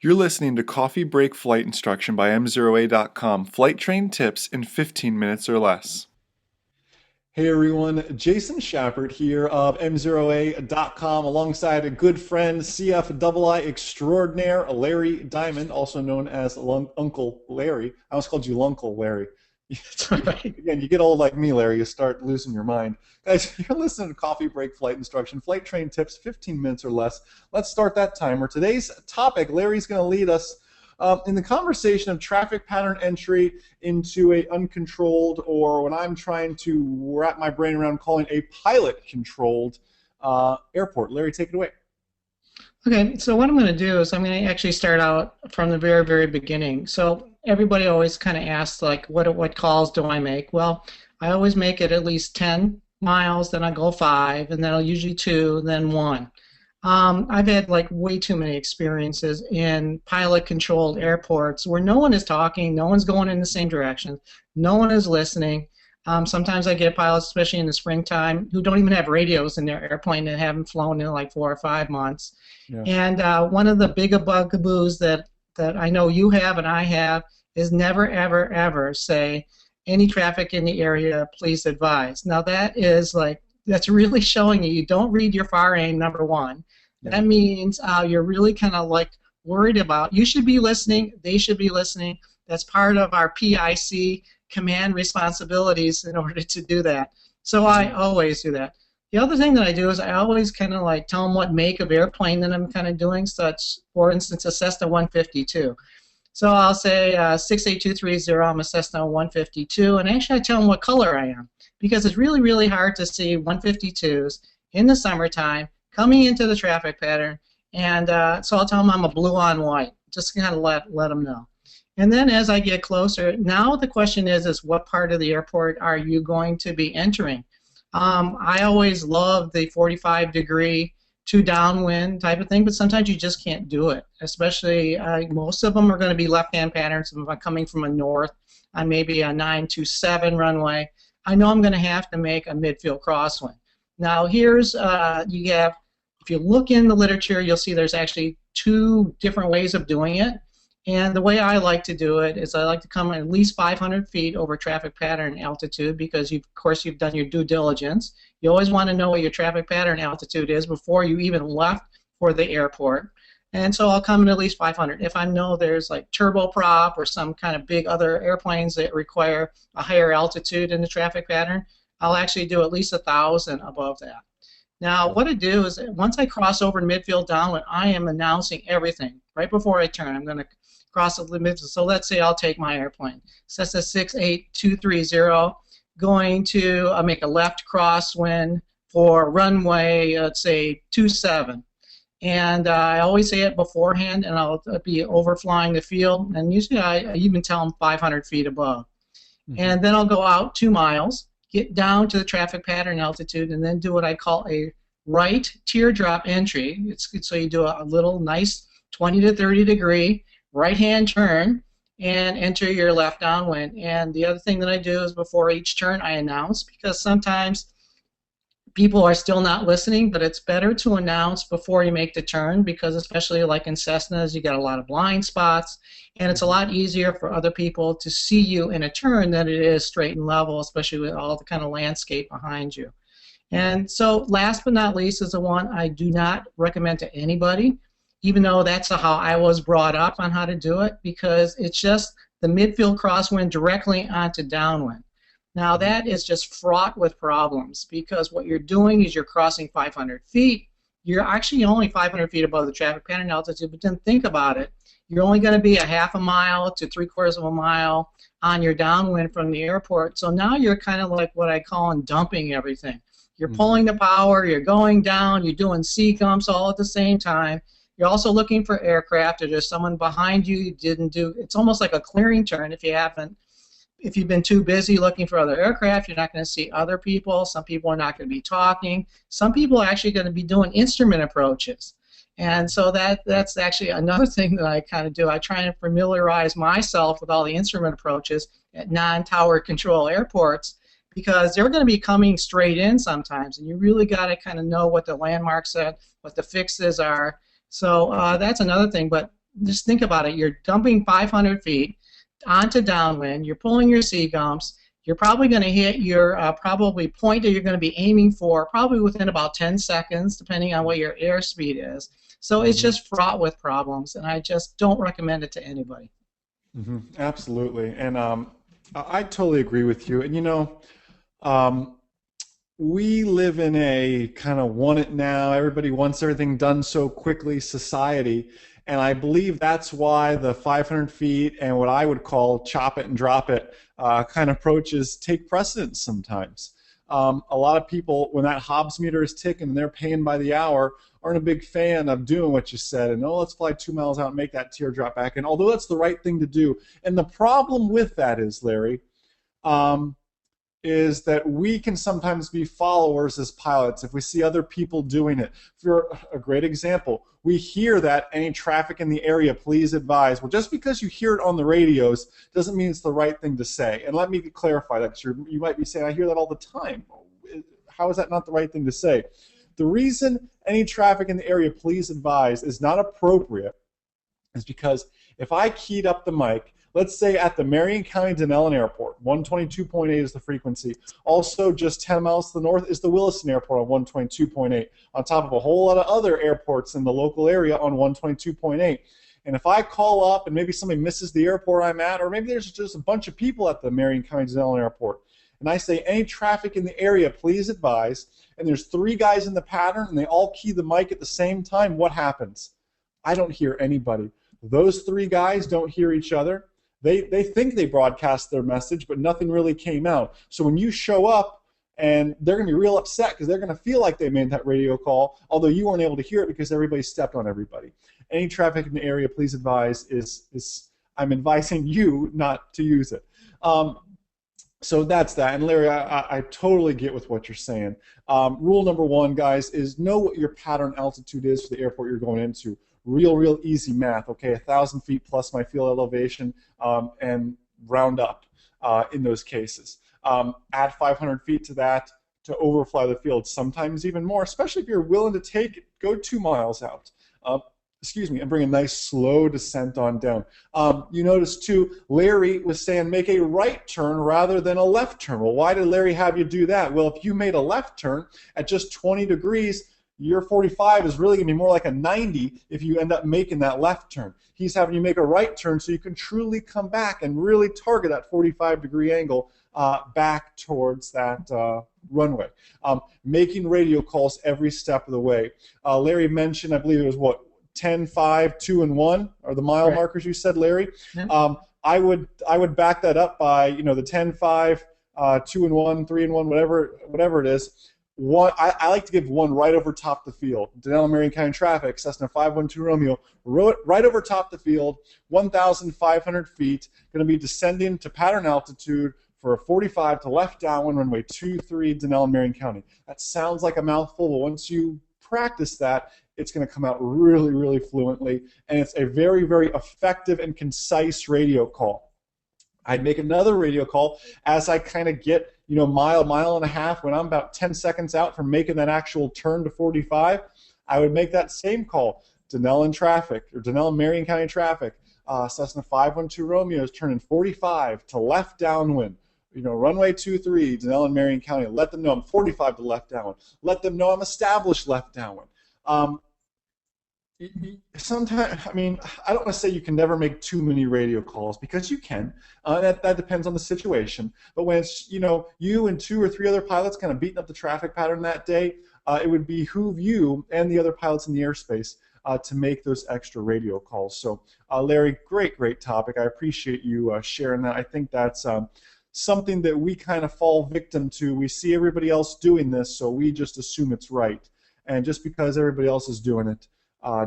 You're listening to Coffee Break Flight Instruction by MzeroA.com. Flight train tips in 15 minutes or less. Hey everyone, Jason Shappert here of MzeroA.com alongside a good friend, CFII extraordinaire, Larry Diamond, also known as Uncle Larry. I always called you Lunkle Larry. That's all right. Again, you get old like me, Larry, you start losing your mind. Guys, you're listening to Coffee Break Flight Instruction, flight train tips, 15 minutes or less. Let's start that timer. Today's topic, Larry's going to lead us in the conversation of traffic pattern entry into a uncontrolled, or what I'm trying to wrap my brain around calling a pilot-controlled airport. Larry, take it away. Okay, so what I'm going to do is I'm going to actually start out from the very, very beginning. So everybody always kind of asks, like, what calls do I make? Well, I always make it at least 10 miles, then I go 5, and then I'll usually 2, then 1. I've had like way too many experiences in pilot-controlled airports where no one is talking, no one's going in the same direction, no one is listening. Sometimes I get pilots, especially in the springtime, who don't even have radios in their airplane and haven't flown in like 4 or 5 months. Yeah. And one of the big bugaboos that I know you have and I have is never, ever, ever say, any traffic in the area, please advise. Now that's really showing you don't read your FAR aim, number one. Yeah. That means you're really kind of like worried about, you should be listening, they should be listening. That's part of our PIC command responsibilities in order to do that. So I always do that. The other thing that I do is I always kind of like tell them what make of airplane that I'm kind of doing, such, for instance, a Cessna 152. So I'll say 68230, I'm a Cessna 152, and actually I tell them what color I am, because it's really, really hard to see 152s in the summertime coming into the traffic pattern, and so I'll tell them I'm a blue on white, just to kind of let them know. And then as I get closer, now the question is what part of the airport are you going to be entering? I always love the 45-degree to downwind type of thing, but sometimes you just can't do it, especially most of them are going to be left-hand patterns. If I'm coming from a north on maybe a 927 runway, I know I'm going to have to make a midfield crosswind. Now here's, if you look in the literature, you'll see there's actually 2 different ways of doing it. And the way I like to do it is I like to come at least 500 feet over traffic pattern altitude, because of course you've done your due diligence. You always want to know what your traffic pattern altitude is before you even left for the airport. And so I'll come in at least 500. If I know there's like turboprop or some kind of big other airplanes that require a higher altitude in the traffic pattern, I'll actually do at least 1,000 above that. Now what I do is once I cross over midfield downwind, I am announcing everything right before I turn. I'm going to cross the midfield. So let's say I'll take my airplane. Cessna 68230, going to make a left crosswind for runway, let's say 27. And I always say it beforehand, and I'll be overflying the field, and usually I even tell them 500 feet above. Mm-hmm. And then I'll go out 2 miles, get down to the traffic pattern altitude, and then do what I call a right teardrop entry. So you do a little nice 20 to 30 degree right-hand turn and enter your left downwind. And the other thing that I do is before each turn I announce, because sometimes people are still not listening, but it's better to announce before you make the turn, because especially like in Cessnas, you got a lot of blind spots, and it's a lot easier for other people to see you in a turn than it is straight and level, especially with all the kind of landscape behind you. And so last but not least is the one I do not recommend to anybody, even though that's how I was brought up on how to do it, because it's just the midfield crosswind directly onto downwind. Now that is just fraught with problems, because what you're doing is you're crossing 500 feet. You're actually only 500 feet above the traffic pattern altitude, but then think about it. You're only going to be a half a mile to 3/4 of a mile on your downwind from the airport. So now you're kind of like what I call dumping everything. You're pulling the power, you're going down, you're doing C-gumps all at the same time. You're also looking for aircraft, or there's someone behind you didn't do. It's almost like a clearing turn. If you've been too busy looking for other aircraft, you're not going to see other people. Some people are not going to be talking. Some people are actually going to be doing instrument approaches. And so that's actually another thing that I kind of do. I try and familiarize myself with all the instrument approaches at non-tower control airports, because they're going to be coming straight in sometimes, and you really got to kind of know what the landmarks are, what the fixes are. So that's another thing. But just think about it. You're dumping 500 feet onto downwind. You're pulling your sea gumps. You're probably going to hit your probably point that you're going to be aiming for probably within about 10 seconds, depending on what your airspeed is. So it's just fraught with problems, and I just don't recommend it to anybody. Absolutely, and I totally agree with you. And um, we live in a kind of want it now, everybody wants everything done so quickly society. And I believe that's why the 500 feet and what I would call chop it and drop it kind of approaches take precedence sometimes. A lot of people, when that Hobbs meter is ticking and they're paying by the hour, aren't a big fan of doing what you said. And, oh, let's fly 2 miles out and make that teardrop back. And although that's the right thing to do, and the problem with that is, Larry, is that we can sometimes be followers as pilots if we see other people doing it. For a great example, we hear that any traffic in the area, please advise. Well, just because you hear it on the radios doesn't mean it's the right thing to say. And let me clarify that, because you might be saying, I hear that all the time. How is that not the right thing to say? The reason any traffic in the area, please advise, is not appropriate is because if I keyed up the mic, let's say at the Marion County Denellen Airport, 122.8 is the frequency. Also, just 10 miles to the north is the Williston Airport on 122.8, on top of a whole lot of other airports in the local area on 122.8. And if I call up and maybe somebody misses the airport I'm at, or maybe there's just a bunch of people at the Marion County Denellen Airport, and I say, any traffic in the area, please advise, and there's 3 guys in the pattern, and they all key the mic at the same time, what happens? I don't hear anybody. Those 3 guys don't hear each other. They think they broadcast their message, but nothing really came out. So when you show up, and they're going to be real upset because they're going to feel like they made that radio call, although you weren't able to hear it because everybody stepped on everybody. Any traffic in the area, please advise, is I'm advising you not to use it. So that's that. And Larry, I totally get with what you're saying. Rule number 1, guys, is know what your pattern altitude is for the airport you're going into. Real easy math, okay? 1,000 feet plus my field elevation, and round up in those cases. Add 500 feet to that to overfly the field, sometimes even more, especially if you're willing to take it. Go 2 miles out. And bring a nice slow descent on down. You notice too, Larry was saying make a right turn rather than a left turn. Well, why did Larry have you do that? Well, if you made a left turn at just 20 degrees, your 45 is really going to be more like a 90 if you end up making that left turn. He's having you make a right turn so you can truly come back and really target that 45-degree angle back towards that runway. Making radio calls every step of the way. Larry mentioned, I believe it was what, 10, 5, 2, and 1 are the mile markers you said, Larry. Yeah. I would back that up by the 10, 5, 2 and 1, 3 and 1, whatever it is. I like to give 1 right over top the field. Denellen Marion County traffic, Cessna 512 Romeo, right over top the field, 1,500 feet, going to be descending to pattern altitude for a 45 to left downwind, runway 23, Denellen Marion County. That sounds like a mouthful, but once you practice that, it's going to come out really fluently, and it's a very effective and concise radio call. I'd make another radio call as I kind of get mile and a half, when I'm about 10 seconds out from making that actual turn to 45. I would make that same call. Denellen traffic, or Denellen Marion County traffic, Cessna 512 Romeo is turning 45 to left downwind. Runway 23, Denellen Marion County. Let them know I'm 45 to left downwind. Let them know I'm established left downwind. Sometimes, I don't want to say you can never make too many radio calls, because you can. That depends on the situation. But when it's you and 2 or 3 other pilots kind of beating up the traffic pattern that day, it would behoove you and the other pilots in the airspace to make those extra radio calls. So, Larry, great topic. I appreciate you sharing that. I think that's something that we kind of fall victim to. We see everybody else doing this, so we just assume it's right. And just because everybody else is doing it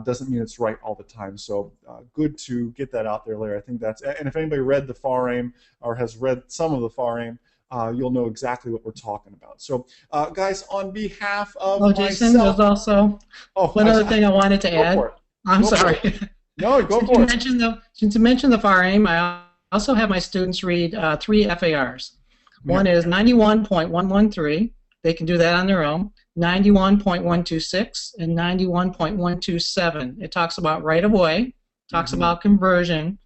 doesn't mean it's right all the time. So good to get that out there, Larry. I think that's, and if anybody read the FAR aim or has read some of the FAR aim, you'll know exactly what we're talking about. So, guys, on behalf of Jason, myself, there's also one other thing I wanted to add. I'm sorry. No, go for it. Since you mentioned the FAR aim, I also have my students read 3 FARs. One is 91.113. They can do that on their own. 91.126 and 91.127. It talks about right of way. talks about converting,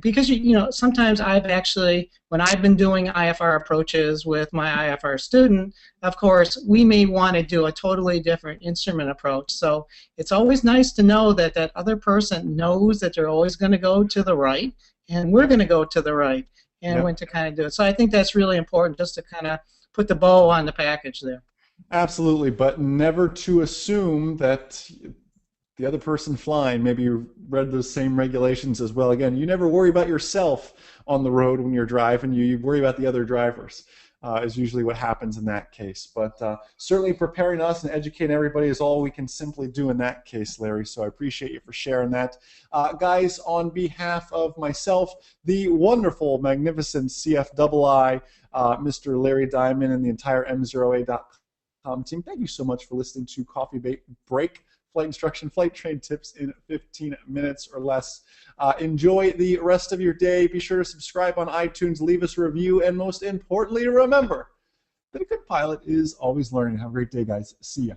because sometimes I've actually, when I've been doing IFR approaches with my IFR student, of course we may want to do a totally different instrument approach. So it's always nice to know that that other person knows that they're always going to go to the right, and we're going to go to the right, and when to kind of do it. So I think that's really important, just to kind of put the bow on the package there. Absolutely, but never to assume that the other person flying maybe you read those same regulations as well. Again, you never worry about yourself on the road when you're driving. You worry about the other drivers is usually what happens in that case. But certainly preparing us and educating everybody is all we can simply do in that case, Larry. So I appreciate you for sharing that. Guys, on behalf of myself, the wonderful, magnificent CFII, Mr. Larry Diamond, and the entire MzeroA.com team, thank you so much for listening to Coffee Break Flight Instruction, Flight Train Tips in 15 minutes or less. Enjoy the rest of your day. Be sure to subscribe on iTunes, leave us a review, and most importantly, remember that a good pilot is always learning. Have a great day, guys. See ya.